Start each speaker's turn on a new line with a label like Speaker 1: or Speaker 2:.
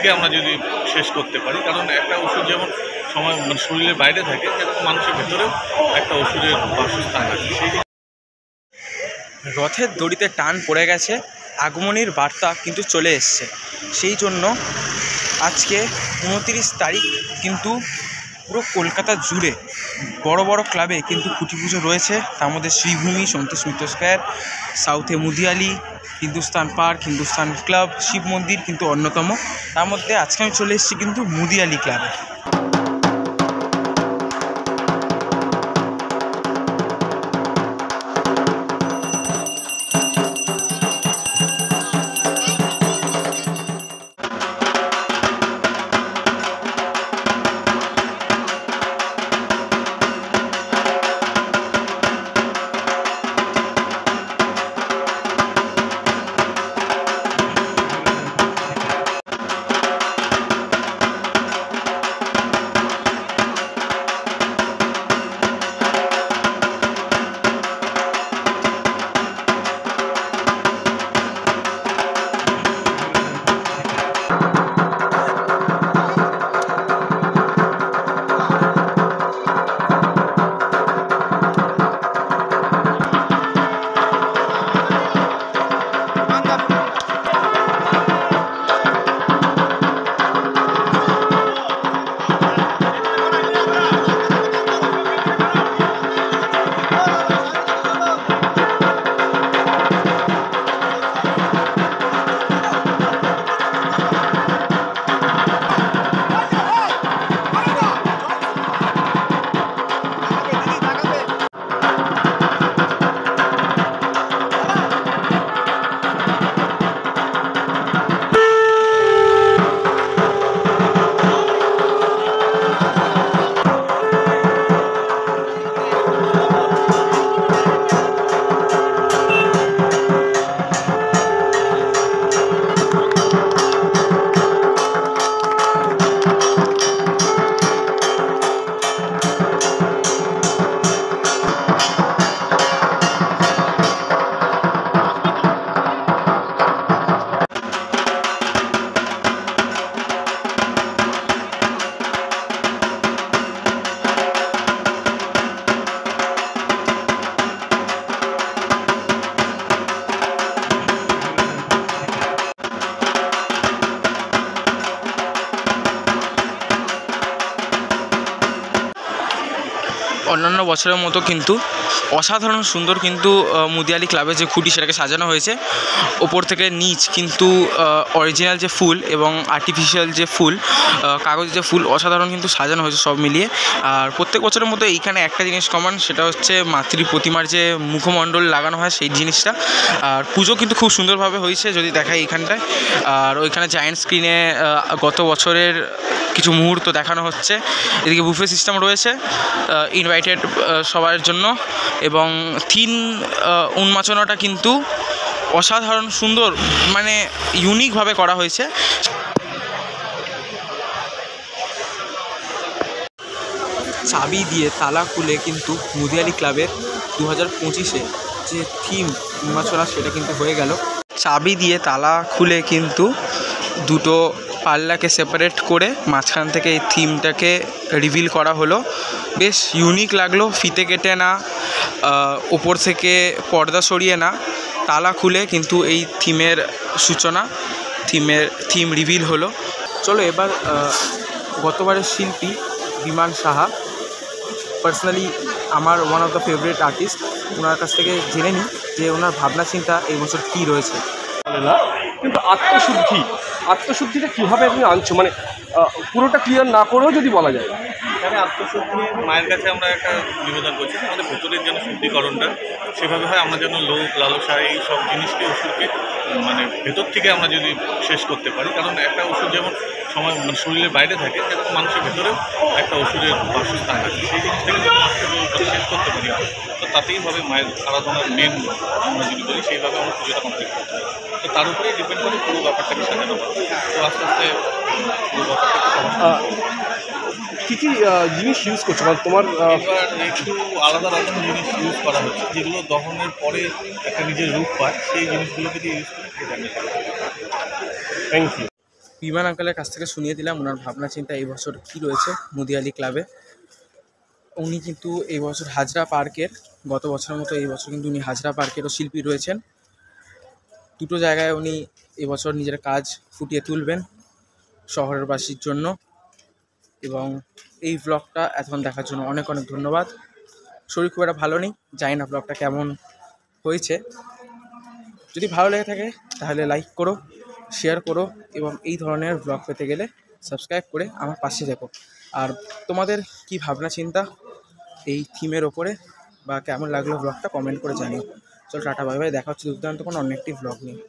Speaker 1: থেকে আমরা যদি শেষ করতে পারি, কারণ একটা ওষুধ যেমন সময় মানে শরীরের বাইরে থাকে, সেরকম মানুষের ভেতরেও একটা ওষুধের বাসস্থান আছে। সেই
Speaker 2: রথের দড়িতে টান পড়ে গেছে, আগমনীর বার্তা কিন্তু চলে এসছে। সেই জন্য আজকে 29 তারিখ কিন্তু পুরো কলকাতা জুড়ে বড় বড় ক্লাবে কিন্তু খুঁটি পুজো রয়েছে। তার মধ্যে শ্রীভূমি, সন্তোষ মিত্র স্কোয়ার, সাউথে মুদিয়ালি, হিন্দুস্তান পার্ক, হিন্দুস্তান ক্লাব, শিব মন্দির কিন্তু অন্যতম। তার মধ্যে আজকে আমি চলে এসেছি কিন্তু মুদিয়ালি ক্লাবে। অন্যান্য বছরের মতো কিন্তু অসাধারণ সুন্দর কিন্তু মুদিয়ালি ক্লাবের যে খুঁটি সেটাকে সাজানো হয়েছে। ওপর থেকে নিচ কিন্তু অরিজিনাল যে ফুল এবং আর্টিফিশিয়াল যে ফুল, কাগজের যে ফুল, অসাধারণ কিন্তু সাজানো হয়েছে সব মিলিয়ে। আর প্রত্যেক বছরের মতো এইখানে একটা জিনিস কমন, সেটা হচ্ছে মাতৃ প্রতিমার যে মুখমণ্ডল লাগানো হয় সেই জিনিসটা। আর পুজো কিন্তু খুব সুন্দরভাবে হয়েছে যদি দেখায় এইখানটায়। আর ওইখানে জায়েন্ট স্ক্রিনে গত বছরের কিছু মুহূর্ত দেখানো হচ্ছে। এদিকে বুফে সিস্টেম রয়েছে ইনভাইটেড সবার জন্য, এবং থিম উন্মোচনটা কিন্তু অসাধারণ সুন্দর, মানে ইউনিকভাবে করা হয়েছে। চাবি দিয়ে তালা খুলে কিন্তু মুদিয়ালি ক্লাবের 2025-এ যে থিম উন্মোচনা সেটা কিন্তু হয়ে গেল। চাবি দিয়ে তালা খুলে কিন্তু দুটো পাল্লাকে সেপারেট করে মাঝখান থেকে এই থিমটাকে রিভিল করা হলো। বেশ ইউনিক লাগলো, ফিতে কেটে না, ওপর থেকে পর্দা সরিয়ে না, তালা খুলে কিন্তু এই থিমের সূচনা, থিম রিভিল হলো। চলো এবার গতবারের শিল্পী বিমান সাহা, পার্সোনালি আমার one of the favourite artist, ওনার কাছ থেকে জেনে নিই যে ওনার ভাবনা চিন্তা এই বছর কী রয়েছে।
Speaker 3: কিন্তু আত্মশুদ্ধিটা কীভাবে তুমি আনছো, মানে পুরোটা ক্লিয়ার না করেও যদি বলা যায়।
Speaker 1: এখানে আত্মশুদ্ধি মায়ের কাছে আমরা একটা নিবেদন করছি, আমাদের ভেতরের যেন শুদ্ধিকরণটা সেভাবে হয়। আমরা যেন লোভ লালসা এই সব জিনিসকে, ওষুধকে মানে ভেতর থেকে আমরা যদি শেষ করতে পারি, কারণ একটা ওষুধ যেমন সময় মানে শরীরের বাইরে থাকে, সেরকম মানুষের ভেতরেও একটা ওষুধের বাসস্থান আছে। সেই জিনিসটাকে যদি মানুষকে শেষ করতে পারি, তো তাতেই হবে মায়ের আরাধনার মেন আমরা যদি বলি, সেইভাবে আমরা পুজোটা কমপ্লিট করতে পারি। তো তার উপরেই ডিপেন্ড করে পুরো ব্যাপারটাকে সাজানো হবে। তো আস্তে আস্তে পুরো ব্যাপারটা
Speaker 3: কী কী জিনিস ইউজ করছো, মানে তোমার
Speaker 1: এবার একটু আলাদা রকম জিনিস ইউজ করা হচ্ছে, যেগুলো দহনের পরে একটা নিজের রূপ পায়, সেই জিনিসগুলোকে দিয়ে ইউজ করে।
Speaker 3: Thank you.
Speaker 2: বিমান আঙ্কেলের কাছ থেকে শুনিয়ে দিলাম ওনার ভাবনা চিন্তা এই বছর কী রয়েছে মুদিয়ালি ক্লাবে। উনি কিন্তু এই বছর হাজরা পার্কের, গত বছরের মতো এই বছর কিন্তু উনি হাজরা পার্কেরও শিল্পী রয়েছেন। দুটো জায়গায় উনি এবছর নিজের কাজ ফুটিয়ে তুলবেন শহরের বাসীর জন্য। এবং এই ব্লগটা এতক্ষণ দেখার জন্য অনেক অনেক ধন্যবাদ। শরীর খুব একটা ভালো নেই, জানি না ব্লগটা কেমন হয়েছে। যদি ভালো লেগে থাকে তাহলে লাইক করো, শেয়ার করো এবং এই ধরনের ব্লগ পেতে গেলে সাবস্ক্রাইব করে আমার পাশে দেখো। আর তোমাদের কি ভাবনা চিন্তা এই থিমের ওপরে বা কেমন লাগলো ব্লগটা কমেন্ট করে জানিও। চলো টাটা, বাই বাই, দেখা হচ্ছে দুর্দান্ত কোনো অন্য একটি ব্লগ নিয়ে।